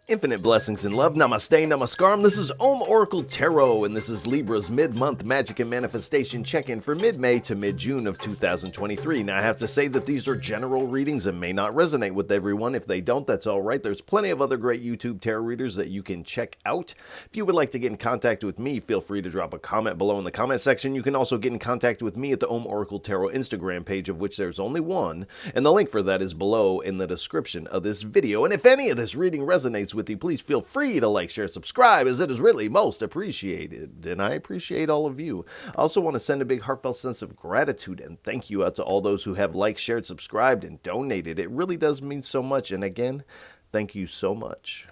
Infinite blessings and love. Namaste, namaskaram. This is Om Oracle Tarot, and this is Libra's mid-month Magic and Manifestation check-in for mid-May to mid-June of 2023. Now, I have to say that these are general readings and may not resonate with everyone. If they don't, that's all right. There's plenty of other great YouTube tarot readers that you can check out. If you would like to get in contact with me, feel free to drop a comment below in the comment section. You can also get in contact with me at the Om Oracle Tarot Instagram page, of which there's only one, and the link for that is below in the description of this video. And if any of this reading resonates with you, please feel free to like, share, subscribe, as it is really most appreciated, and I appreciate all of you. I also want to send a big heartfelt sense of gratitude and thank you out to all those who have liked, shared, subscribed, and donated. It really does mean so much, and again, thank you so much.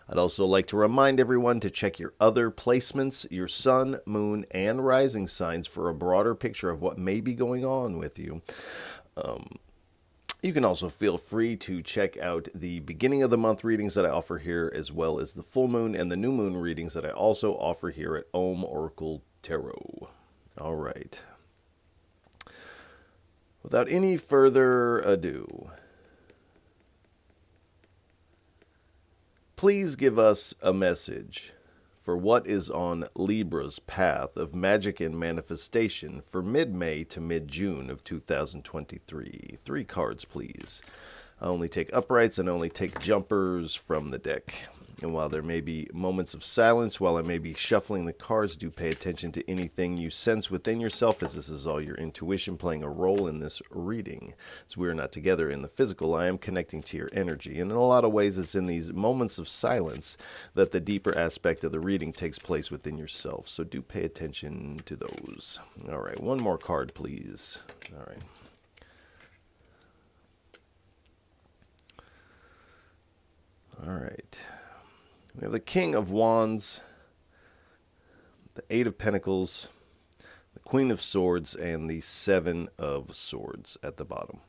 I'd also like to remind everyone to check your other placements, your sun, moon, and rising signs for a broader picture of what may be going on with you. You can also feel free to check out the beginning of the month readings that I offer here, as well as the full moon and the new moon readings that I also offer here at Om Oracle Tarot. All right. Without any further ado, please give us a message for what is on Libra's path of magic and manifestation for mid-May to mid-June of 2023. 3 cards, please. I only take uprights and only take jumpers from the deck. And while there may be moments of silence, while I may be shuffling the cards, do pay attention to anything you sense within yourself, as this is all your intuition playing a role in this reading. As we are not together in the physical, I am connecting to your energy. And in a lot of ways, it's in these moments of silence that the deeper aspect of the reading takes place within yourself. So do pay attention to those. All right, one more card, please. All right. All right. We have the King of Wands, the 8 of Pentacles, the Queen of Swords, and the 7 of Swords at the bottom.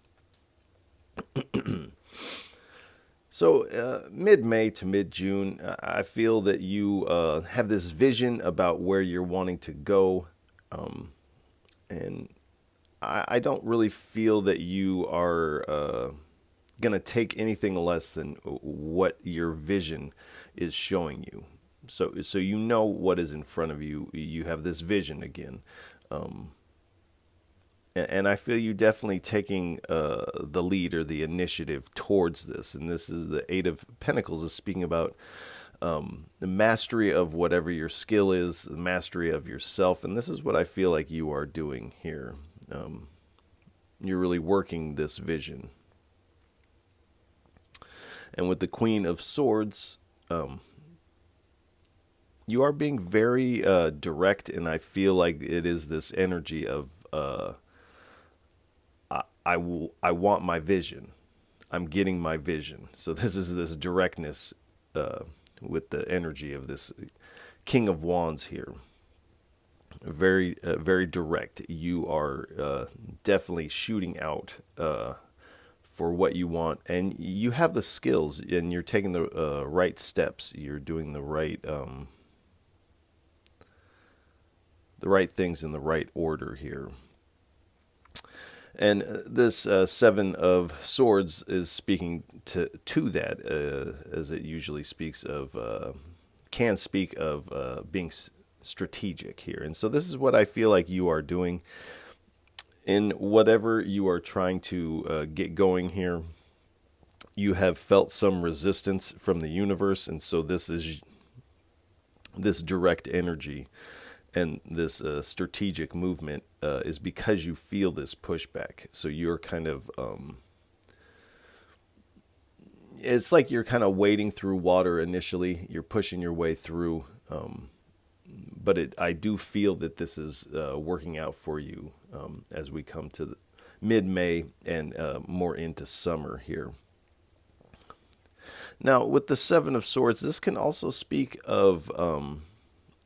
So, mid-May to mid-June, I feel that you have this vision about where you're wanting to go, and I don't really feel that you are going to take anything less than what your vision is showing you. So you know what is in front of you. You have this vision again. And I feel you definitely taking the lead or the initiative towards this. And this is the 8 of Pentacles is speaking about the mastery of whatever your skill is, the mastery of yourself. And this is what I feel like you are doing here. You're really working this vision. And with the Queen of Swords, you are being very direct, and I feel like it is this energy of I want my vision. I'm getting my vision. So this is this directness with the energy of this King of Wands here. Very direct. You are definitely shooting out for what you want, and you have the skills, and you're taking the right steps. You're doing the right things in the right order here. And this 7 of Swords is speaking to that, as it usually speaks of, can speak of being strategic here. And so this is what I feel like you are doing. In whatever you are trying to get going here, you have felt some resistance from the universe, and so this is this direct energy and this strategic movement is because you feel this pushback. So you're kind of, it's like you're kind of wading through water initially. You're pushing your way through, but I do feel that this is working out for you as we come to the mid-May and more into summer here. Now, with the 7 of Swords, this can also speak of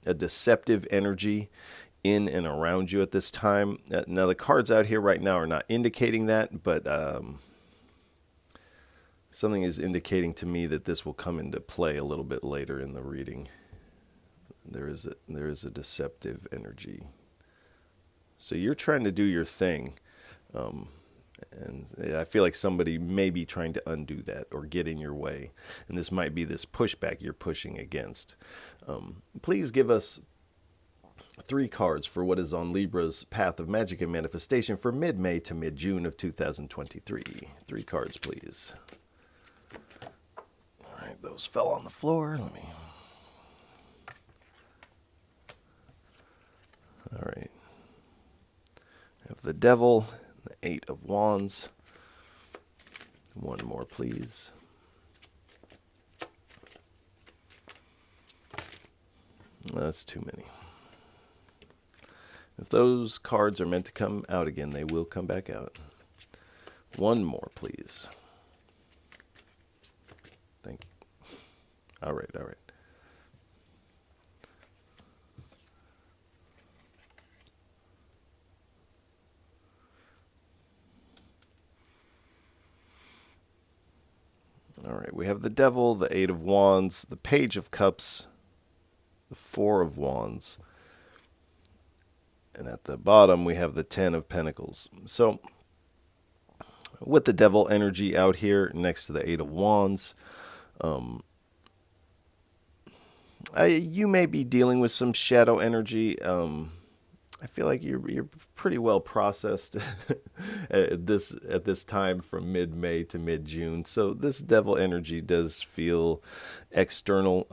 a deceptive energy in and around you at this time. Now, the cards out here right now are not indicating that, but something is indicating to me that this will come into play a little bit later in the reading. There is a deceptive energy. So you're trying to do your thing, And I feel like somebody may be trying to undo that or get in your way. And this might be this pushback you're pushing against. Please give us 3 cards for what is on Libra's path of magic and manifestation for mid-May to mid-June of 2023. 3 cards, please. All right, those fell on the floor. Let me... All right. I have the Devil, the 8 of Wands. 1 more, please. That's too many. If those cards are meant to come out again, they will come back out. 1 more, please. Thank you. All right, all right. All right, we have the Devil, the 8 of Wands, the Page of Cups, the 4 of Wands, and at the bottom we have the 10 of Pentacles. So with the Devil energy out here next to the 8 of Wands, you may be dealing with some shadow energy. I feel like you're pretty well processed at this time from mid-May to mid-June. So this Devil energy does feel external.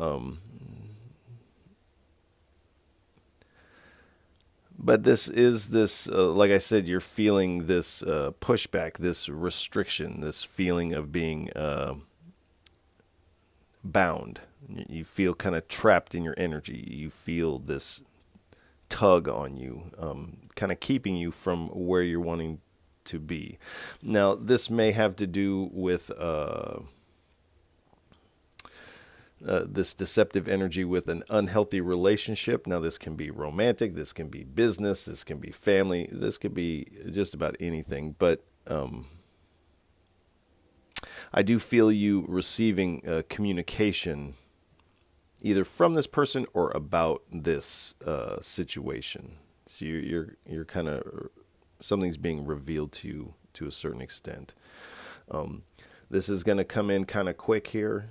But this is like I said, you're feeling this pushback, this restriction, this feeling of being bound. You feel kind of trapped in your energy. You feel this tug on you, kind of keeping you from where you're wanting to be. Now, this may have to do with this deceptive energy with an unhealthy relationship. Now, this can be romantic, this can be business, this can be family, this could be just about anything. But I do feel you receiving communication either from this person or about this situation. So you're kind of, something's being revealed to you to a certain extent. This is going to come in kind of quick here.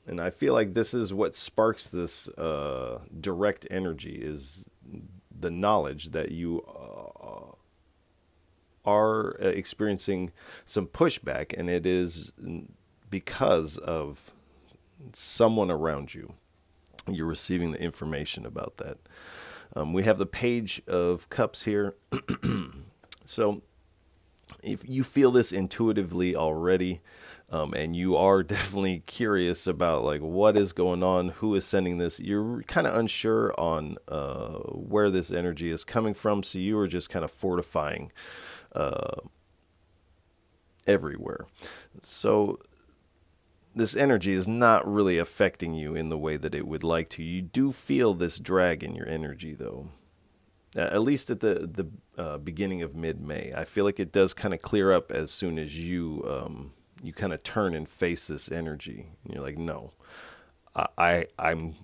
And I feel like this is what sparks this direct energy, is the knowledge that you are experiencing some pushback, and it is because of someone around you. You're receiving the information about that. We have the Page of Cups here. So if you feel this intuitively already, and you are definitely curious about like what is going on, who is sending this, you're kind of unsure on where this energy is coming from, so you are just kind of fortifying everywhere. So this energy is not really affecting you in the way that it would like to. You do feel this drag in your energy, though. At least at the beginning of mid-May. I feel like it does kind of clear up as soon as you you kind of turn and face this energy. And you're like, no, I'm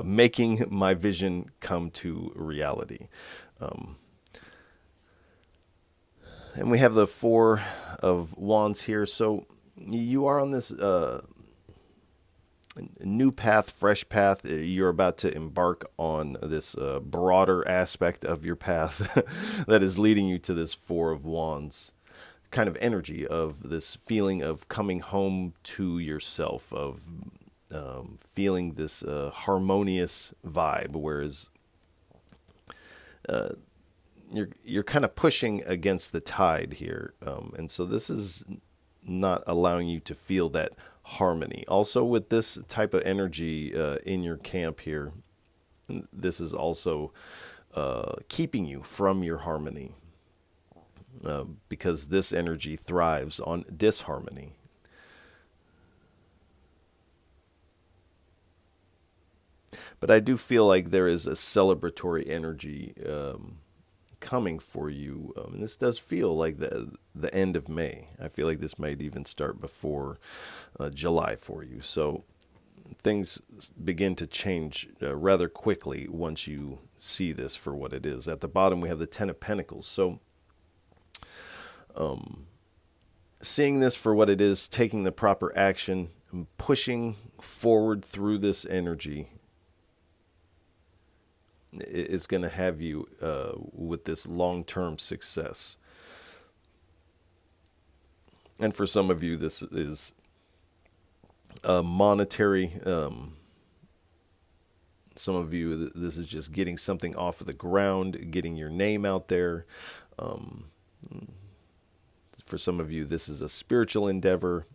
making my vision come to reality. And we have the 4 of Wands here. So you are on this new path, fresh path. You're about to embark on this broader aspect of your path that is leading you to this 4 of Wands kind of energy, of this feeling of coming home to yourself, of feeling this harmonious vibe, whereas you're kind of pushing against the tide here, and so this is not allowing you to feel that harmony. Also, with this type of energy in your camp here, this is also keeping you from your harmony, because this energy thrives on disharmony. But I do feel like there is a celebratory energy coming for you. And this does feel like the end of May. I feel like this might even start before July for you. So things begin to change rather quickly once you see this for what it is. At the bottom, we have the 10 of Pentacles. So Seeing this for what it is, taking the proper action, and pushing forward through this energy is going to have you with this long-term success. And for some of you, this is monetary. Some of you, this is just getting something off of the ground, getting your name out there. For some of you, this is a spiritual endeavor.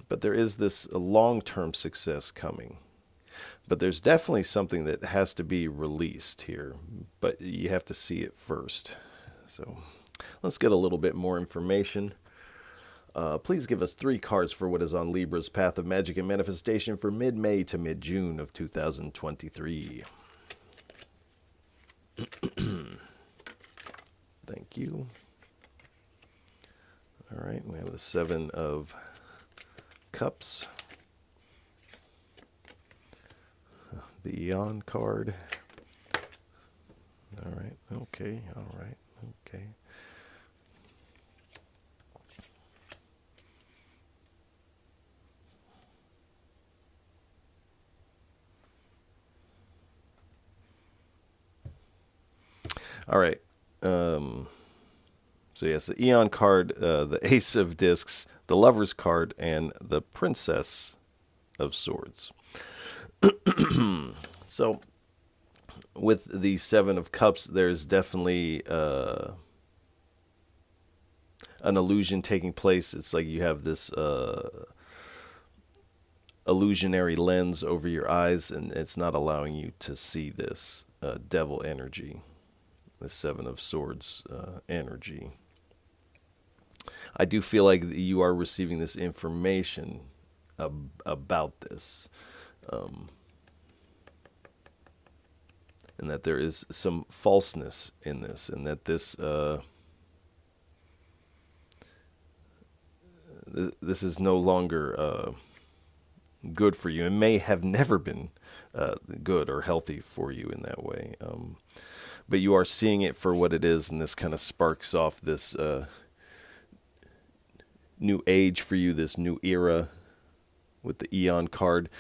But there is this long-term success coming. But there's definitely something that has to be released here, but you have to see it first. So let's get a little bit more information. Please give us 3 cards for what is on Libra's path of magic and manifestation for mid-May to mid-June of 2023. Thank you. All right, we have the 7 of Cups, the Eon card. All right, okay, all right, okay. All right. So yes, the Eon card, the Ace of Discs, the Lover's card, and the Princess of Swords. So with the 7 of Cups, there's definitely an illusion taking place. It's like you have this illusionary lens over your eyes, and it's not allowing you to see this devil energy, the 7 of Swords energy. I do feel like you are receiving this information about this, and that there is some falseness in this, and that this this is no longer good for you, and may have never been good or healthy for you in that way. But you are seeing it for what it is, and this kind of sparks off this new age for you, this new era with the Eon card.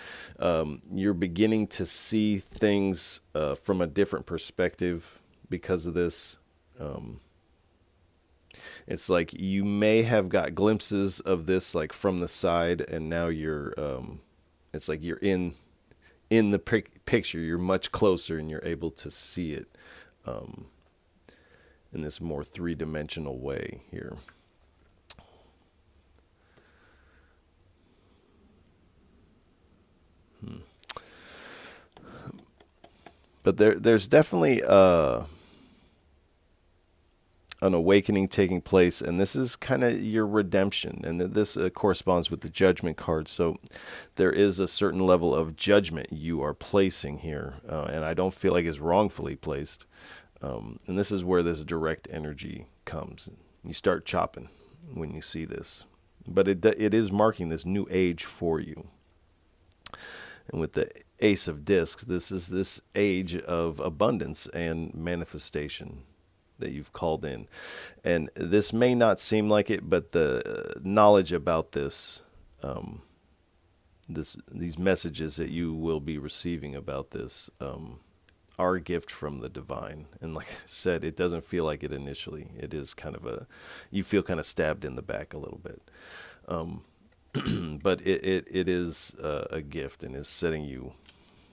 You're beginning to see things from a different perspective because of this. It's like you may have got glimpses of this like from the side, and now you're it's like you're in the picture. You're much closer, and you're able to see it in this more 3-dimensional way here. But there's definitely an awakening taking place, and this is kind of your redemption, and this corresponds with the Judgment card. So there is a certain level of judgment you are placing here, and I don't feel like it's wrongfully placed. And this is where this direct energy comes. You start chopping when you see this, but it is marking this new age for you. And with the Ace of Discs, this is this age of abundance and manifestation that you've called in. And this may not seem like it, but the knowledge about this, these messages that you will be receiving about this, are a gift from the divine. And like I said, it doesn't feel like it initially. It is kind of you feel kind of stabbed in the back a little bit. But it is a gift, and is setting you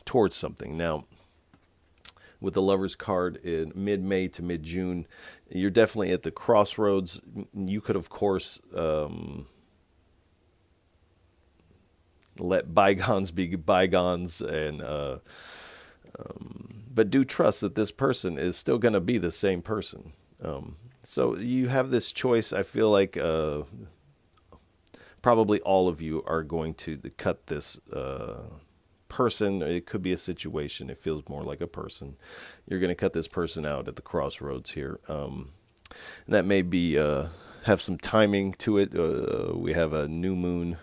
towards something. Now, with the Lover's card in mid-May to mid-June, you're definitely at the crossroads. You could, of course, let bygones be bygones, and but do trust that this person is still going to be the same person. So you have this choice. I feel like probably all of you are going to cut this person. It could be a situation. It feels more like a person. You're going to cut this person out at the crossroads here. And that may be have some timing to it. We have a new moon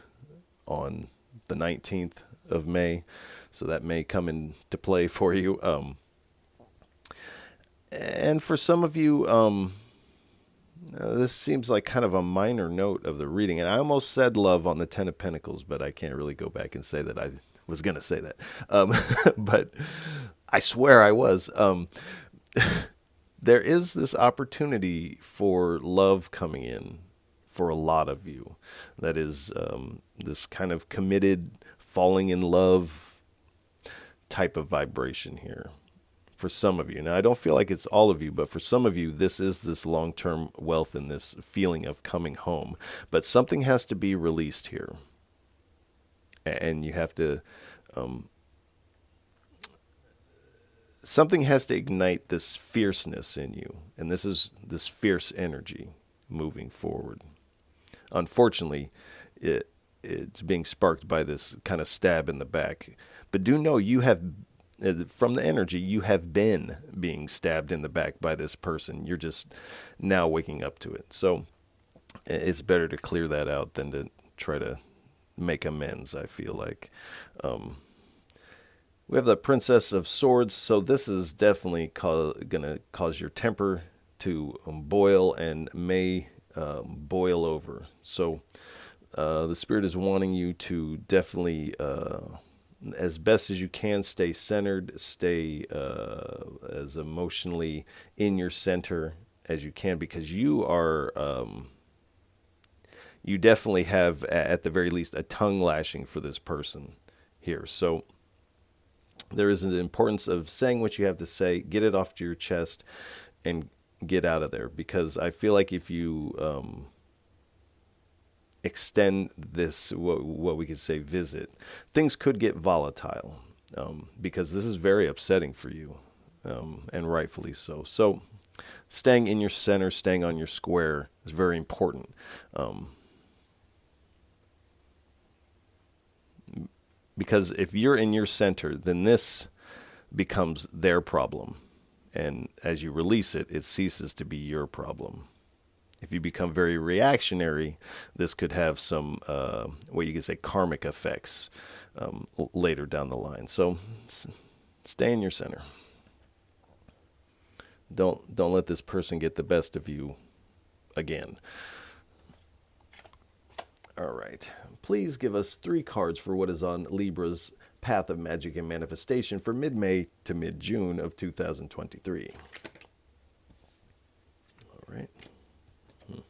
on the 19th of May, so that may come into play for you. And for some of you, this seems like kind of a minor note of the reading. And I almost said love on the Ten of Pentacles, but I can't really go back and say that I was going to say that. But I swear I was. There is this opportunity for love coming in for a lot of you. That is this kind of committed, falling in love type of vibration here for some of you. Now, I don't feel like it's all of you, but for some of you, this is this long-term wealth and this feeling of coming home. But something has to be released here. And you have to, something has to ignite this fierceness in you. And this is this fierce energy moving forward. Unfortunately, it's being sparked by this kind of stab in the back. But do know you have, from the energy, you have been being stabbed in the back by this person. You're just now waking up to it. So it's better to clear that out than to try to make amends, I feel like. We have the Princess of Swords. So this is definitely going to cause your temper to boil and may boil over. So the Spirit is wanting you to definitely, as best as you can, stay centered, stay as emotionally in your center as you can, because you are, you definitely have, at the very least, a tongue lashing for this person here. So there is an importance of saying what you have to say, get it off to your chest, and get out of there. Because I feel like if you extend this, what we could say, visit, things could get volatile, because this is very upsetting for you, and rightfully so. So staying in your center, staying on your square is very important. Because if you're in your center, then this becomes their problem. And as you release it, it ceases to be your problem. If you become very reactionary, this could have some, what you could say, karmic effects later down the line. So stay in your center. Don't let this person get the best of you again. All right. Please give us 3 cards for what is on Libra's path of magic and manifestation for mid-May to mid-June of 2023. All right. All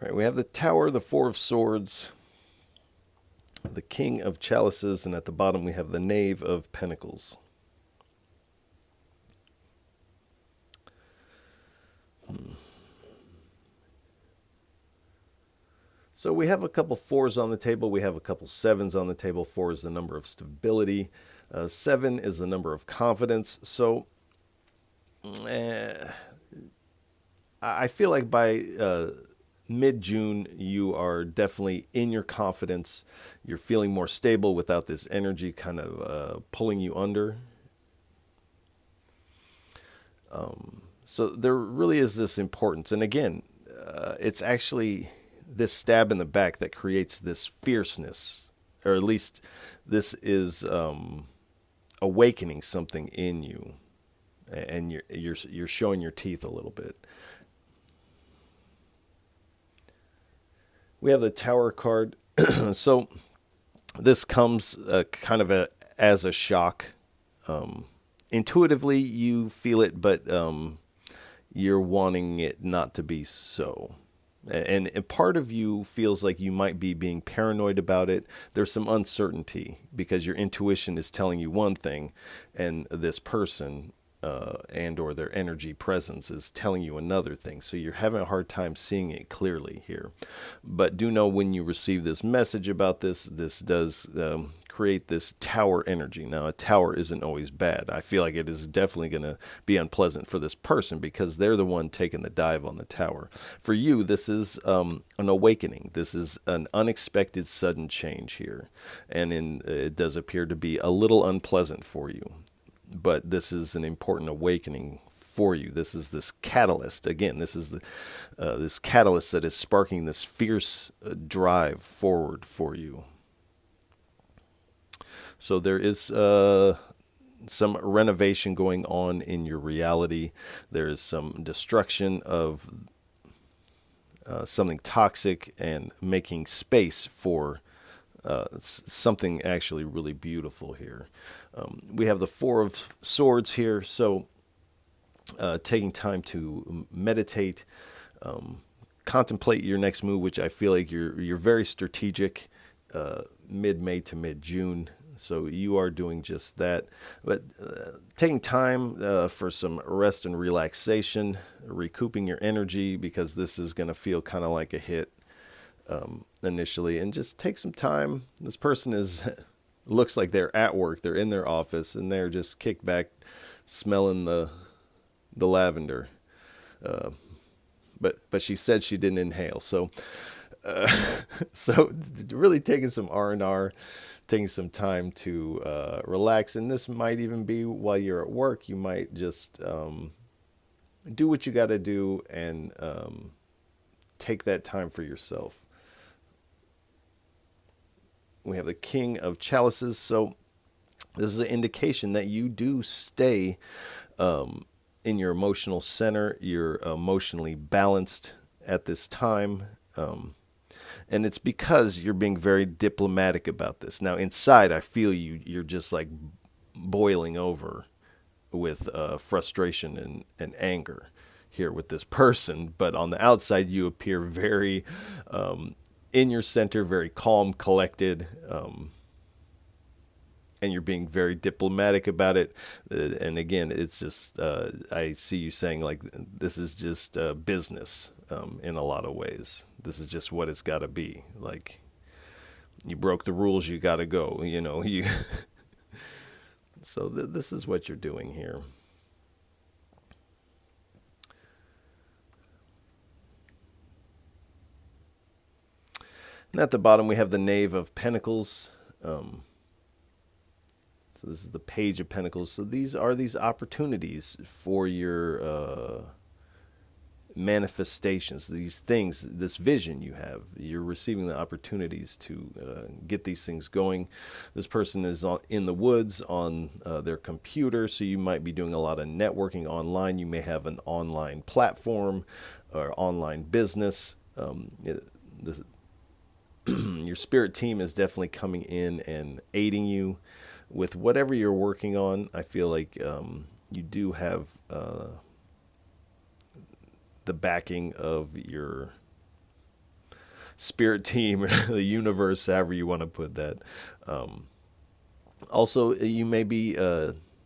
right, we have the Tower, the Four of Swords, the King of Chalices, and at the bottom we have the Knave of Pentacles. So we have a couple 4s on the table. We have a couple 7s on the table. 4 is the number of stability. 7 is the number of confidence. So I feel like by mid-June, you are definitely in your confidence. You're feeling more stable without this energy kind of pulling you under. So there really is this importance. And again, it's actually this stab in the back that creates this fierceness, or at least this is awakening something in you, and you're showing your teeth a little bit. We have the Tower card. So this comes kind of as a shock. Intuitively, you feel it, but you're wanting it not to be so. And part of you feels like you might be being paranoid about it. There's some uncertainty because your intuition is telling you one thing, and this person and or their energy presence is telling you another thing. So you're having a hard time seeing it clearly here. But do know when you receive this message about this, this does create this tower energy. Now, a tower isn't always bad. I feel like it is definitely going to be unpleasant for this person because they're the one taking the dive on the tower. For you, this is an awakening. This is an unexpected sudden change here. And it does appear to be a little unpleasant for you. But this is an important awakening for you. This is this catalyst. Again, this is this catalyst that is sparking this fierce drive forward for you. So there is some renovation going on in your reality. There is some destruction of something toxic and making space for something actually really beautiful here. We have the Four of Swords here, so taking time to meditate, contemplate your next move, which I feel like you're very strategic, mid-May to mid-June. So you are doing just that, but taking time for some rest and relaxation, recouping your energy, because this is going to feel kind of like a hit initially, and just take some time. This person looks like they're at work, they're in their office, and they're just kicked back, smelling the lavender. But she said she didn't inhale, so really taking some R&R. Taking some time to relax, and this might even be while you're at work. You might just do what you got to do and take that time for yourself. We have the King of Chalices, so this is an indication that you do stay in your emotional center. You're emotionally balanced at this time. And it's because you're being very diplomatic about this. Now, inside, I feel you're just like boiling over with frustration and anger here with this person. But on the outside, you appear very in your center, very calm, collected, and you're being very diplomatic about it. And again, it's just, I see you saying like, this is just business in a lot of ways. This is just what it's got to be. Like, you broke the rules, you got to go, you. So this is what you're doing here. And at the bottom, we have the Knave of Pentacles. So this is the Page of Pentacles. So these are these opportunities for your manifestations, these things, this vision you have. You're receiving the opportunities to get these things going. This person is in the woods on their computer, so you might be doing a lot of networking online. You may have an online platform or online business. Your spirit team is definitely coming in and aiding you with whatever you're working on. I feel like you do have the backing of your spirit team, the universe, however you want to put that. Also, you may be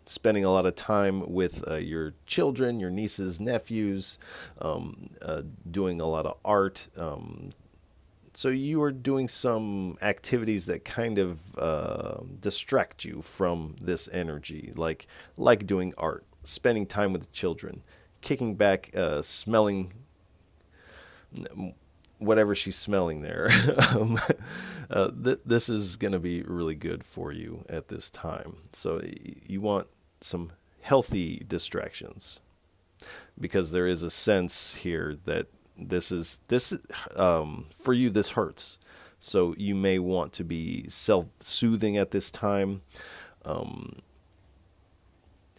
spending a lot of time with your children, your nieces, nephews, doing a lot of art. So you are doing some activities that kind of distract you from this energy, like doing art, spending time with the children, kicking back, smelling whatever she's smelling there. This is going to be really good for you at this time. So you want some healthy distractions, because there is a sense here that this is for you, this hurts. So you may want to be self-soothing at this time.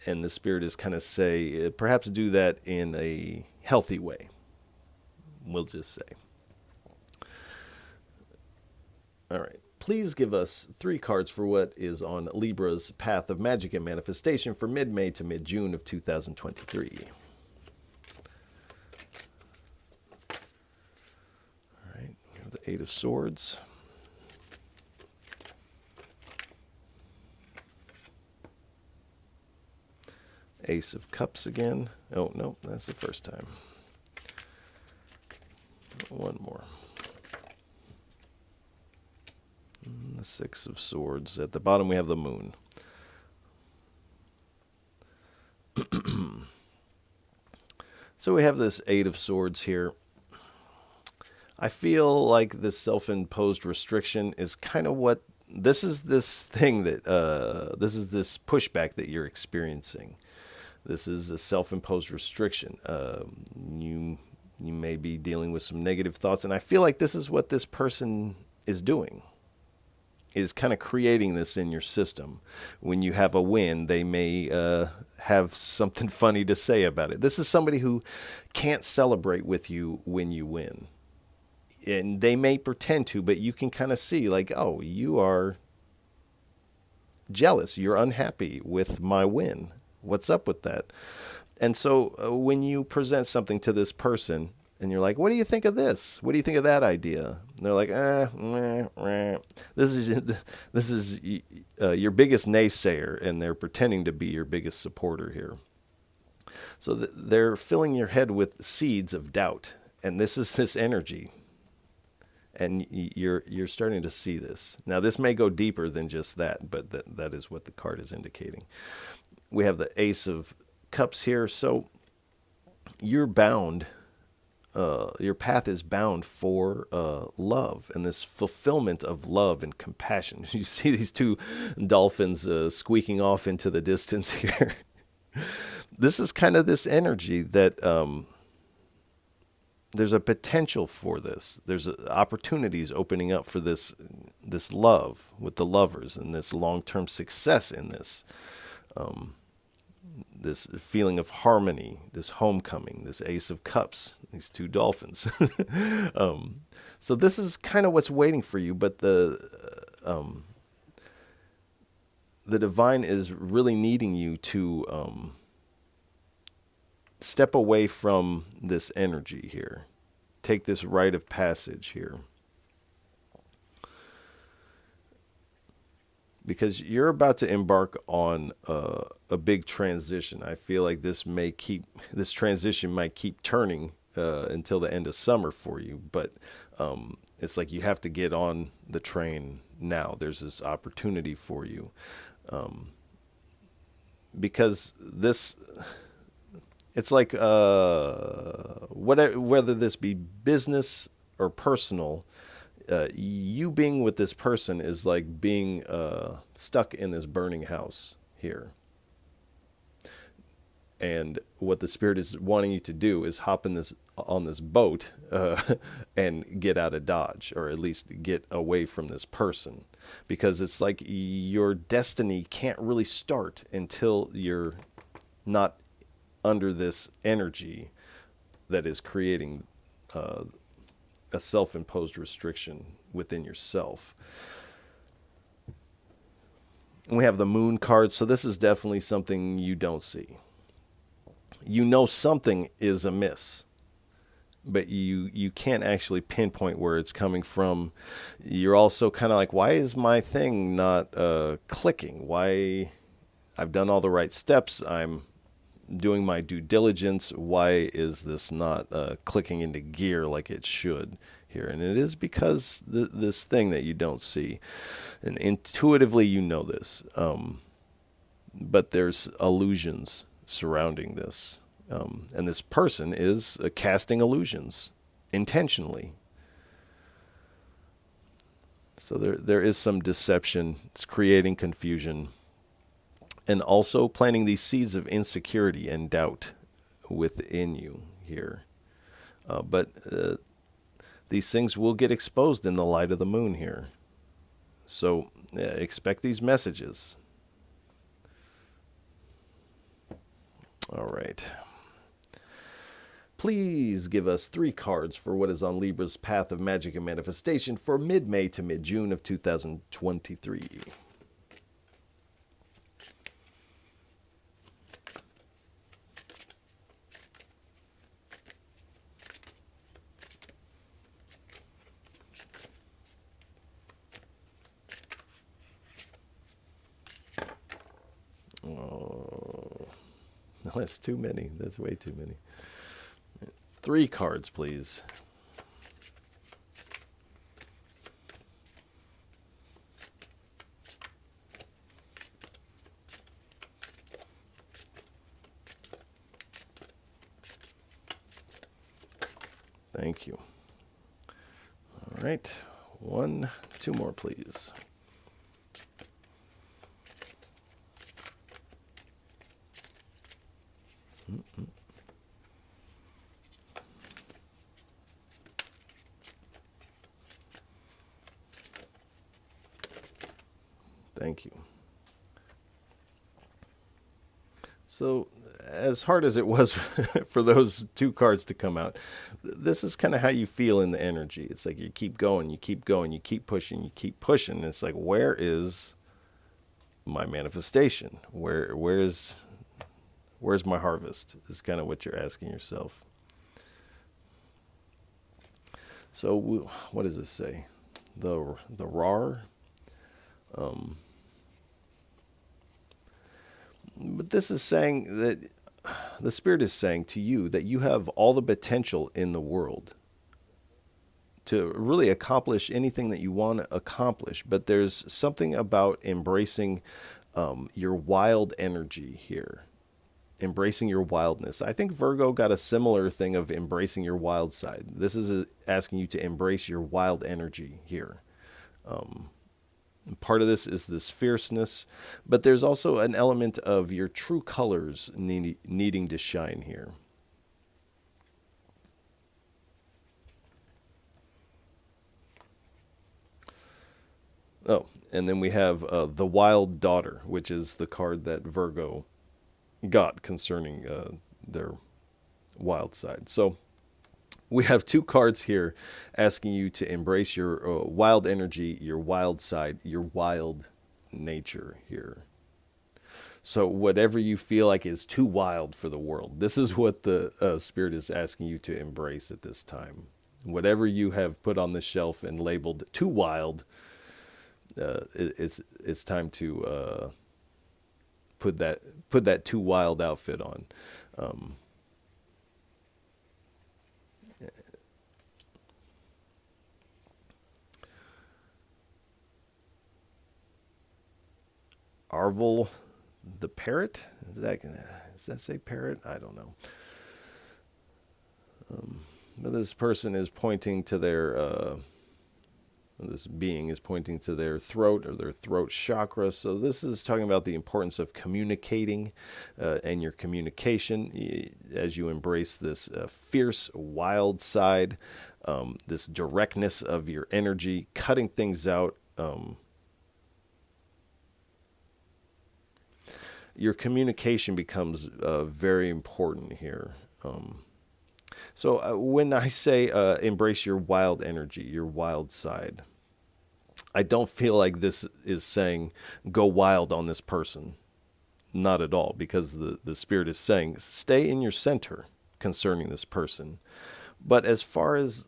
And the spirit is kind of say, perhaps do that in a healthy way. We'll just say. All right. Please give us 3 cards for what is on Libra's path of magic and manifestation for mid-May to mid-June of 2023. The 8 of Swords. Ace of Cups again. Oh, no, that's the first time. One more. The 6 of Swords. At the bottom, we have the Moon. So we have this 8 of Swords here. I feel like this self-imposed restriction is kind of what this is, this thing that this is this pushback that you're experiencing. This is a self-imposed restriction. You may be dealing with some negative thoughts, and I feel like this is what this person is doing, is kind of creating this in your system. When you have a win, they may have something funny to say about it. This is somebody who can't celebrate with you when you win. And they may pretend to, but you can kind of see like, oh, you are jealous. You're unhappy with my win. What's up with that? And so when you present something to this person and you're like, what do you think of this? What do you think of that idea? And they're like, This is your biggest naysayer, and they're pretending to be your biggest supporter here. So they're filling your head with seeds of doubt, and this is this energy. And you're starting to see this. Now, this may go deeper than just that, but that is what the card is indicating. We have the Ace of Cups here. So you're bound. Your path is bound for love and this fulfillment of love and compassion. You see these two dolphins squeaking off into the distance here. This is kind of this energy that... there's a potential for this. There's opportunities opening up for this love with the lovers and this long-term success in this. This feeling of harmony, this homecoming, this Ace of Cups, these two dolphins. So this is kind of what's waiting for you, but the divine is really needing you to step away from this energy here. Take this rite of passage here. Because you're about to embark on a big transition. I feel like this transition might keep turning until the end of summer for you. But it's like you have to get on the train now. There's this opportunity for you. Because this... It's like whether this be business or personal, you being with this person is like being stuck in this burning house here. And what the Spirit is wanting you to do is hop on this boat and get out of Dodge, or at least get away from this person. Because it's like your destiny can't really start until you're not under this energy that is creating a self-imposed restriction within yourself. And we have the Moon card, so this is definitely something you don't see. You know something is amiss, but you can't actually pinpoint where it's coming from. You're also kind of like, why is my thing not clicking? Why? I've done all the right steps. I'm doing my due diligence. Why is this not clicking into gear like it should here? And it is because this thing that you don't see, and intuitively you know this, but there's illusions surrounding this, and this person is casting illusions intentionally. So there is some deception. It's creating confusion. And also planting these seeds of insecurity and doubt within you here. But these things will get exposed in the light of the moon here. So expect these messages. All right. Please give us 3 cards for what is on Libra's path of magic and manifestation for mid-May to mid-June of 2023. Oh, no, that's too many. That's way too many. 3 cards, please. Thank you. All right. 2 more, please. Thank you. So, as hard as it was for those two cards to come out, this is kind of how you feel in the energy. It's like you keep going, you keep going, you keep pushing, you keep pushing. It's like, where is my manifestation? Where's my harvest? Is kind of what you're asking yourself. So, what does this say? The RAR. But this is saying that the Spirit is saying to you that you have all the potential in the world to really accomplish anything that you want to accomplish. But there's something about embracing your wild energy here, embracing your wildness. I think Virgo got a similar thing of embracing your wild side. This is asking you to embrace your wild energy here. Part of this is this fierceness, but there's also an element of your true colors needing to shine here. Oh, and then we have the Wild Daughter, which is the card that Virgo got concerning their wild side. So we have two cards here asking you to embrace your wild energy, your wild side, your wild nature here. So whatever you feel like is too wild for the world, this is what the Spirit is asking you to embrace at this time. Whatever you have put on the shelf and labeled too wild, it's time to put that too wild outfit on. Arvel the parrot? Does that say parrot? I don't know. But this person is pointing to their, this being is pointing to their throat or their throat chakra. So this is talking about the importance of communicating and your communication as you embrace this fierce, wild side, this directness of your energy, cutting things out. Your communication becomes very important here. So when I say embrace your wild energy, your wild side, I don't feel like this is saying go wild on this person. Not at all, because the Spirit is saying stay in your center concerning this person. But as far as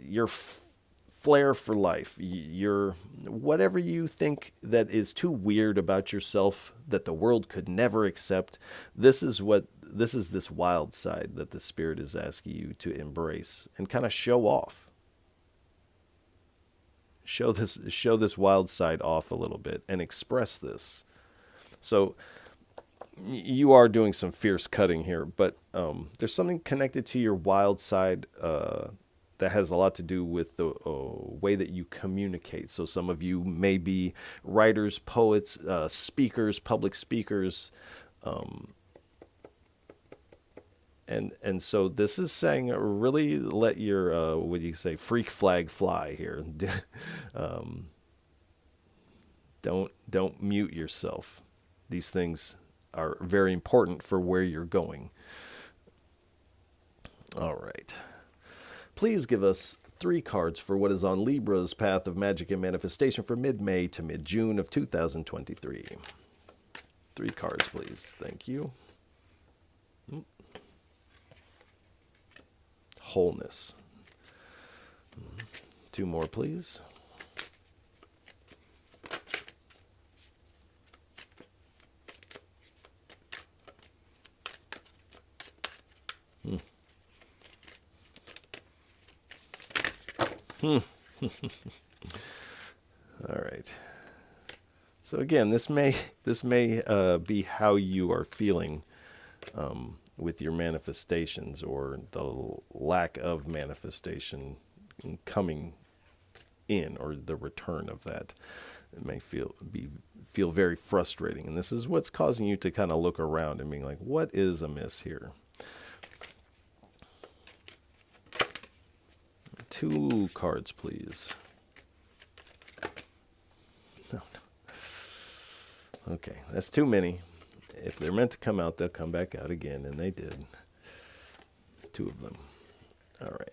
your flair for life, your whatever you think that is too weird about yourself that the world could never accept, this is this wild side that the Spirit is asking you to embrace and kind of show off. Show this wild side off a little bit and express this. So you are doing some fierce cutting here, but there's something connected to your wild side that has a lot to do with the way that you communicate. So some of you may be writers, poets, speakers, public speakers, and so this is saying really let your what do you say, freak flag fly here. Don't mute yourself. These things are very important for where you're going. All right. Please give us 3 cards for what is on Libra's path of magic and manifestation for mid-May to mid-June of 2023. 3 cards, please. Thank you. Wholeness. 2 more, please. All right. So again, this may be how you are feeling with your manifestations or the lack of manifestation coming in or the return of that. It may feel very frustrating. And this is what's causing you to kind of look around and being like, what is amiss here? 2 cards, please. No. Okay, that's too many. If they're meant to come out, they'll come back out again, and they did. 2 of them. All right.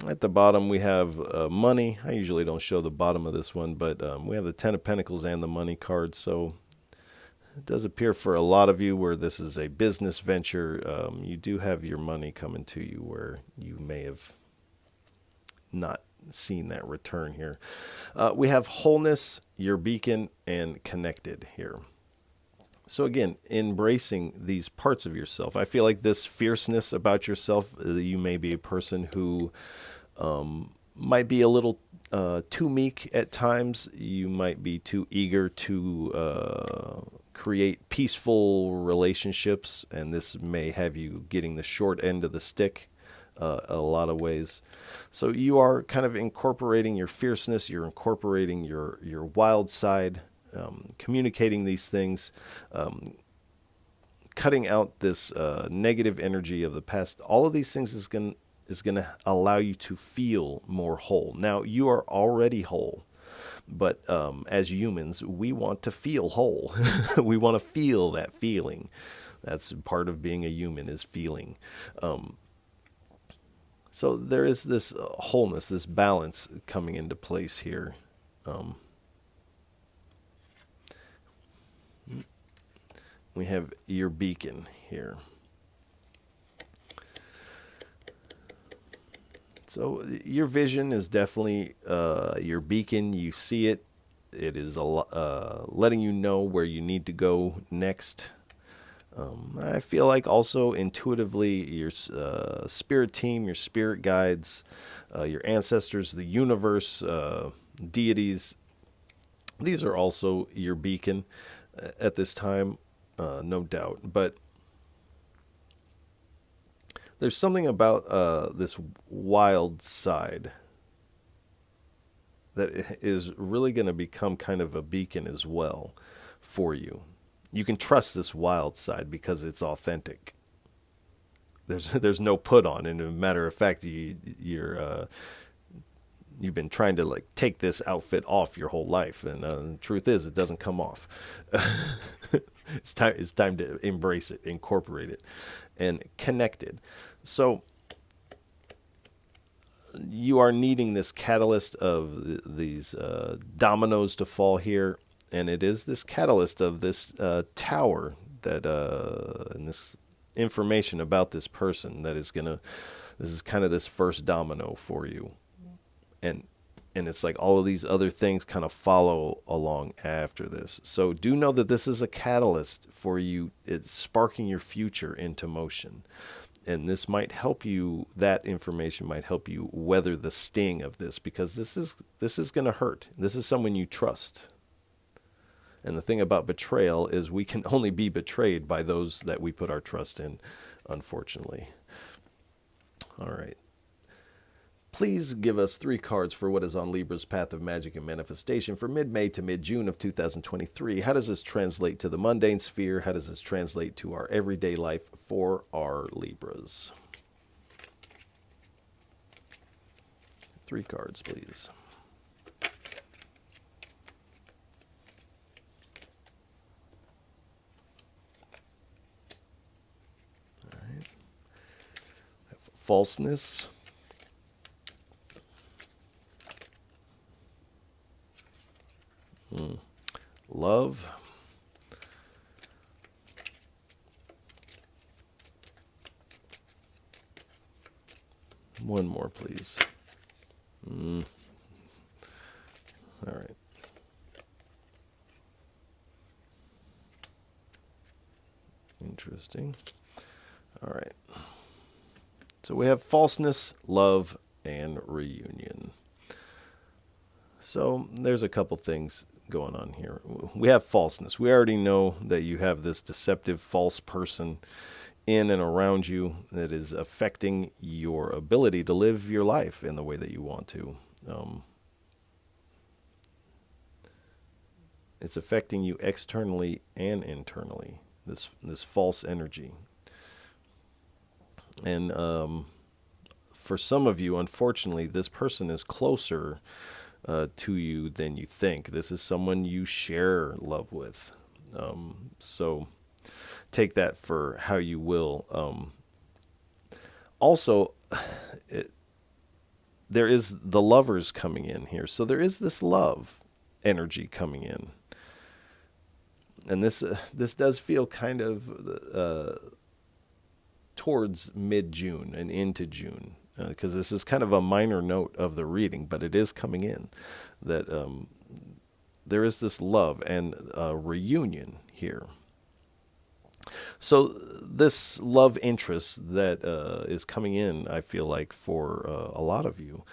At the bottom, we have money. I usually don't show the bottom of this one, but we have the 10 of Pentacles and the money card. So it does appear for a lot of you where this is a business venture, you do have your money coming to you where you may have not seen that return here. We have wholeness, your beacon, and connected here. So again, embracing these parts of yourself. I feel like this fierceness about yourself, you may be a person who might be a little too meek at times. You might be too eager to create peaceful relationships, and this may have you getting the short end of the stick a lot of ways. So you are kind of incorporating your fierceness, you're incorporating your wild side, communicating these things, cutting out this negative energy of the past. All of these things is going to allow you to feel more whole. Now, you are already whole, but as humans, we want to feel whole. We want to feel that feeling. That's part of being a human, is feeling. So there is this wholeness, this balance coming into place here. We have your beacon here. So your vision is definitely your beacon. You see it. It is letting you know where you need to go next. I feel like also intuitively your spirit team, your spirit guides, your ancestors, the universe, deities, these are also your beacon at this time. No doubt, but there's something about this wild side that is really going to become kind of a beacon as well for you. You can trust this wild side because it's authentic. There's no put on, and as a matter of fact, you've been trying to like take this outfit off your whole life, and the truth is, it doesn't come off. It's time to embrace it, incorporate it, and connect it. So you are needing this catalyst of these dominoes to fall here, and it is this catalyst of this tower that and this information about this person that is this is kind of this first domino for you, and it's like all of these other things kind of follow along after this. So do know that this is a catalyst for you. It's sparking your future into motion. And this might help you, that information might help you weather the sting of this, because this is going to hurt. This is someone you trust. And the thing about betrayal is we can only be betrayed by those that we put our trust in, unfortunately. All right. Please give us 3 cards for what is on Libra's path of magic and manifestation for mid-May to mid-June of 2023. How does this translate to the mundane sphere? How does this translate to our everyday life for our Libras? 3 cards, please. All right. Falseness. Love. One more, please. All right. Interesting. All right. So we have falseness, love, and reunion. So there's a couple things going on here. We have falseness. We already know that you have this deceptive, false person in and around you that is affecting your ability to live your life in the way that you want to. It's affecting you externally and internally, this false energy. And for some of you, unfortunately, this person is closer to you than you think. This is someone you share love with. So take that for how you will. Also, there is the lovers coming in here. So there is this love energy coming in. And this does feel kind of towards mid-June and into June, because this is kind of a minor note of the reading, but it is coming in that there is this love and reunion here. So this love interest that is coming in, I feel like for a lot of you,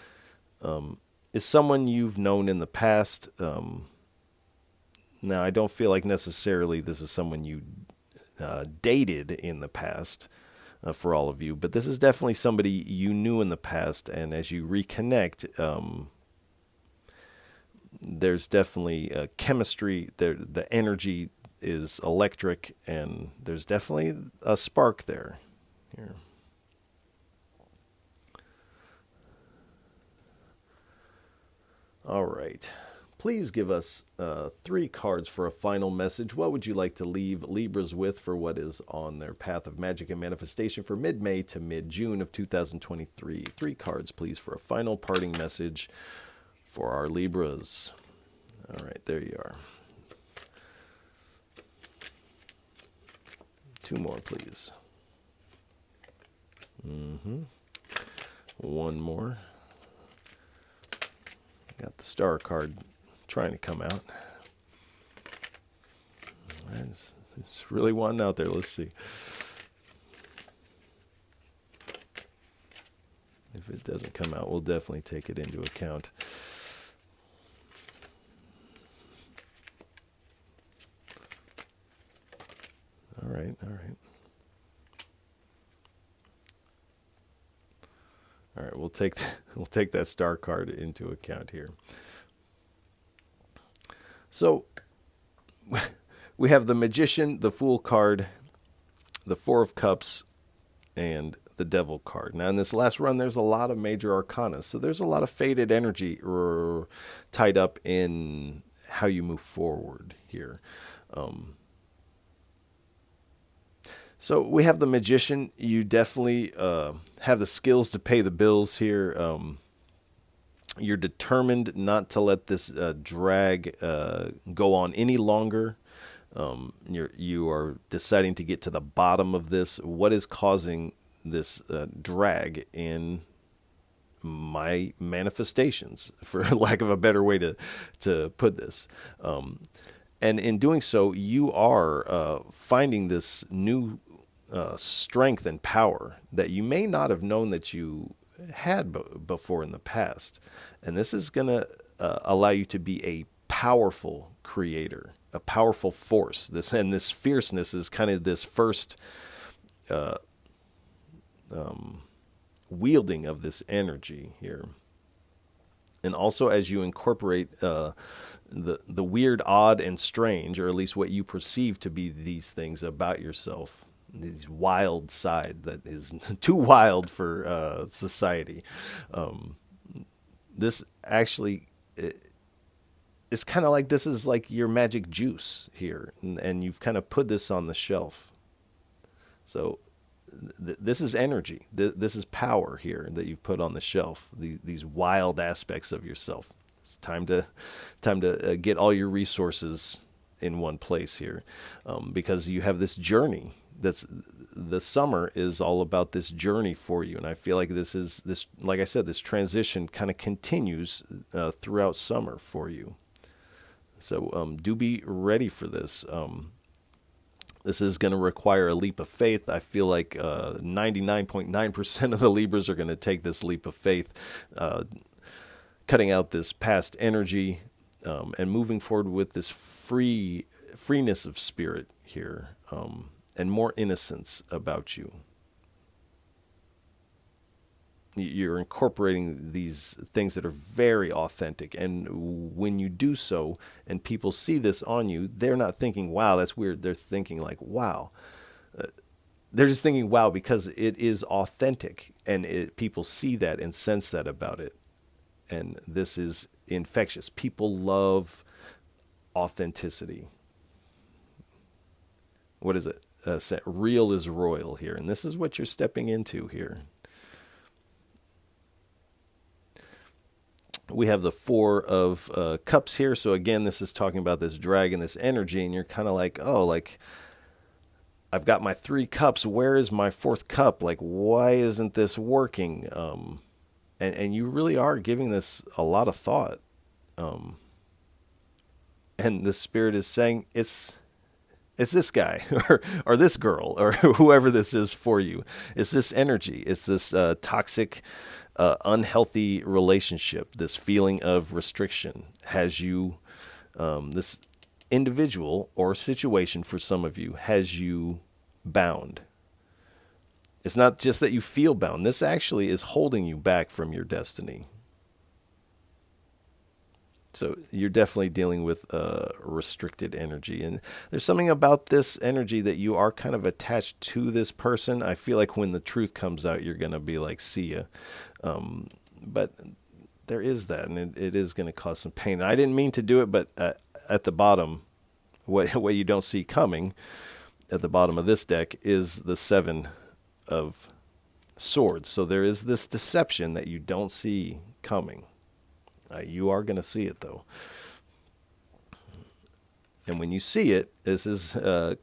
is someone you've known in the past. Now, I don't feel like necessarily this is someone you dated in the past for all of you, but this is definitely somebody you knew in the past, and as you reconnect, there's definitely chemistry. The energy is electric, and there's definitely a spark there. Here. All right. Please give us 3 cards for a final message. What would you like to leave Libras with for what is on their path of magic and manifestation for mid-May to mid-June of 2023? 3 cards, please, for a final parting message for our Libras. All right, there you are. 2 more, please. One more. Got the star card trying to come out. There's really one out there. Let's see. If it doesn't come out, we'll definitely take it into account. All right. All right, we'll take that star card into account here. So we have the Magician, the Fool card, the 4 of Cups, and the Devil card. Now, in this last run, there's a lot of major arcana, so there's a lot of faded energy tied up in how you move forward here. So we have the Magician. You definitely have the skills to pay the bills here. You're determined not to let this drag go on any longer. You are deciding to get to the bottom of this. What is causing this drag in my manifestations, for lack of a better way to put this? And in doing so, you are finding this new strength and power that you may not have known that you had before in the past. And this is going to allow you to be a powerful creator, a powerful force. This fierceness is kind of this first wielding of this energy here. And also, as you incorporate the weird, odd, and strange, or at least what you perceive to be these things about yourself, this wild side that is too wild for society. This actually, it's kind of like this is like your magic juice here, and you've kind of put this on the shelf. So this is energy. This is power here that you've put on the shelf. These wild aspects of yourself. It's time to get all your resources in one place here, because you have this journey. The summer is all about this journey for you, and I feel like this, like I said, this transition kind of continues throughout summer for you. So do be ready for this. This is going to require a leap of faith. I feel like 99.9% of the Libras are going to take this leap of faith, cutting out this past energy and moving forward with this freeness of spirit here, and more innocence about you. you're incorporating these things that are very authentic. And when you do so and people see this on you, they're not thinking, wow, that's weird. They're thinking like, wow. They're just thinking, wow, because it is authentic, and people see that and sense that about it. And this is infectious. People love authenticity. What is it? Real is royal here. And this is what you're stepping into here. We have the Four of Cups here. So again, this is talking about this dragon, this energy. And you're kind of like, oh, like, I've got my 3 cups. Where is my 4th cup? Like, why isn't this working? And you really are giving this a lot of thought. And the Spirit is saying, it's this guy or this girl or whoever this is for you. It's this energy. It's this toxic, unhealthy relationship. This feeling of restriction has you, this individual or situation for some of you has you bound. It's not just that you feel bound. This actually is holding you back from your destiny. So you're definitely dealing with restricted energy. And there's something about this energy that you are kind of attached to this person. I feel like when the truth comes out, you're going to be like, see ya. But there is that, and it is going to cause some pain. I didn't mean to do it, but at the bottom, what you don't see coming at the bottom of this deck is the 7 of Swords. So there is this deception that you don't see coming. You are going to see it, though. And when you see it, this is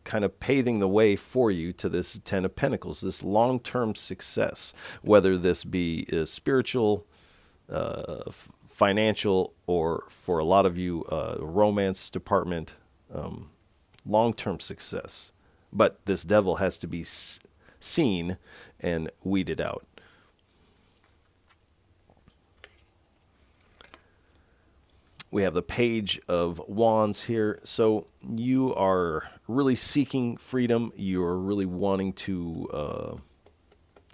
kind of paving the way for you to this 10 of Pentacles, this long-term success, whether this be spiritual, financial, or for a lot of you, romance department, long-term success. But this devil has to be seen and weeded out. We have the Page of Wands here. So you are really seeking freedom. You're really wanting to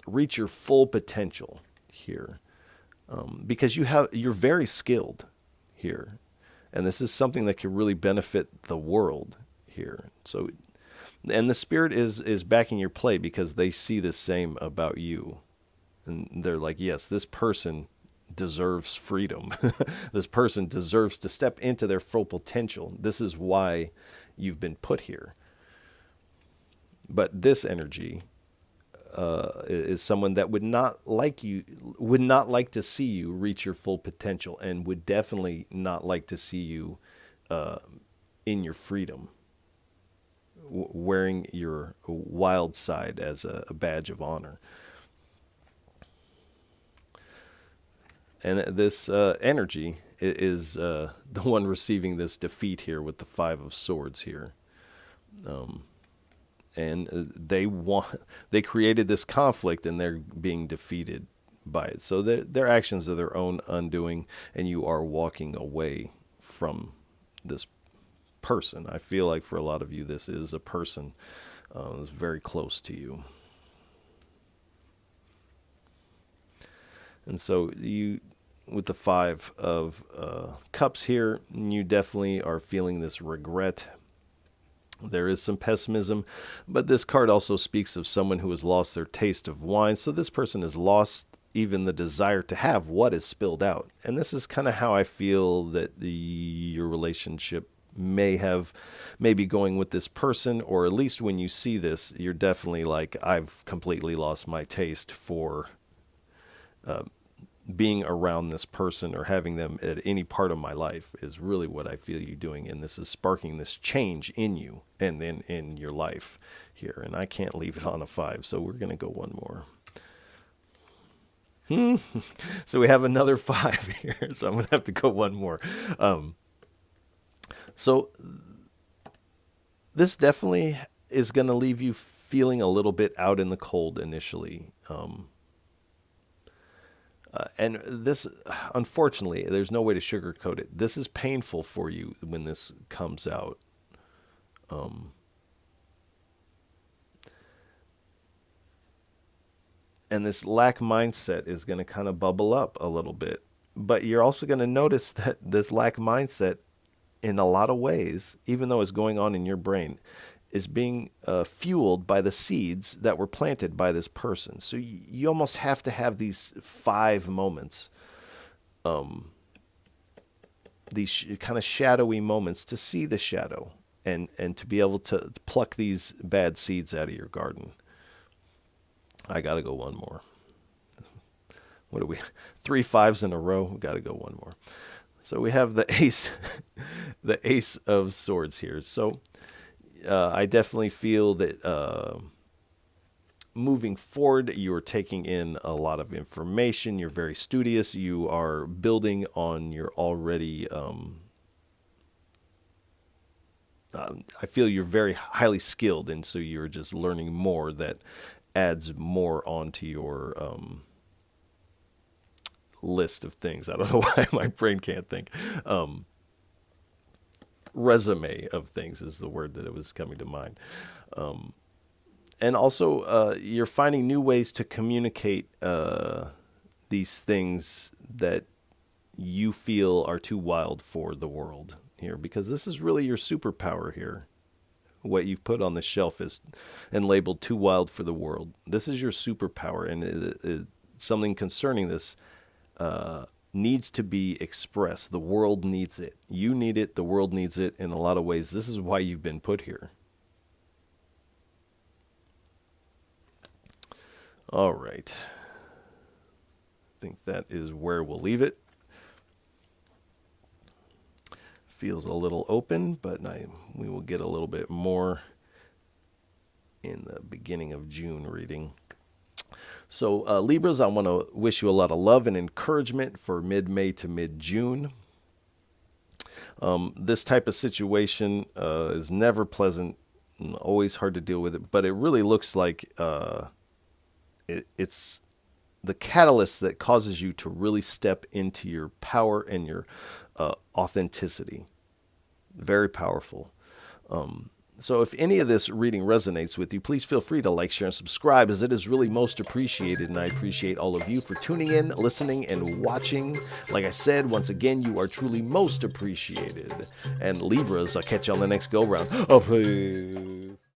reach your full potential here, because you're very skilled here, and this is something that could really benefit the world here. So, and the Spirit is backing your play because they see the same about you, and they're like, yes, this person deserves freedom. This person deserves to step into their full potential. This is why you've been put here. But this energy is someone that would not like to see you reach your full potential, and would definitely not like to see you in your freedom, wearing your wild side as a badge of honor. And this energy is the one receiving this defeat here with the 5 of Swords here. And they created this conflict, and they're being defeated by it. So their actions are their own undoing, and you are walking away from this person. I feel like for a lot of you, this is a person that's very close to you. And so with the 5 of Cups here, you definitely are feeling this regret. There is some pessimism, but this card also speaks of someone who has lost their taste of wine. So this person has lost even the desire to have what is spilled out. And this is kind of how I feel that your relationship may be going with this person, or at least when you see this, you're definitely like, I've completely lost my taste for being around this person or having them at any part of my life, is really what I feel you doing. And this is sparking this change in you and then in your life here. And I can't leave it on a 5. So we're going to go one more. So we have another 5 here. So I'm going to have to go one more. So this definitely is going to leave you feeling a little bit out in the cold initially. And this, unfortunately, there's no way to sugarcoat it. This is painful for you when this comes out. And And this lack mindset is going to kind of bubble up a little bit. But you're also going to notice that this lack mindset, in a lot of ways, even though it's going on in your brain, is being fueled by the seeds that were planted by this person. So you almost have to have these 5 moments, these kind of shadowy moments to see the shadow and to be able to pluck these bad seeds out of your garden. I got to go one more. What are we? 3 5s in a row. We got to go one more. So we have the ace, the Ace of Swords here. So I definitely feel that moving forward, you're taking in a lot of information. You're very studious. You are building on your already. I feel you're very highly skilled, and so you're just learning more that adds more onto your list of things. I don't know why my brain can't think. Resume of things is the word that it was coming to mind. And also, you're finding new ways to communicate these things that you feel are too wild for the world here, because this is really your superpower here. What you've put on the shelf is and labeled too wild for the world. This is your superpower, and something concerning this needs to be expressed. The world needs it. You need it. The world needs it. In a lot of ways, this is why you've been put here. All right. I think that is where we'll leave it. Feels a little open, but we will get a little bit more in the beginning of June reading. So Libras, I want to wish you a lot of love and encouragement for mid-May to mid-June. This type of situation is never pleasant and always hard to deal with it, but it really looks like it's the catalyst that causes you to really step into your power and your authenticity. Very powerful. So if any of this reading resonates with you, please feel free to like, share, and subscribe, as it is really most appreciated, and I appreciate all of you for tuning in, listening, and watching. Like I said, once again, you are truly most appreciated. And Libras, I'll catch you on the next go-round. Oh, please.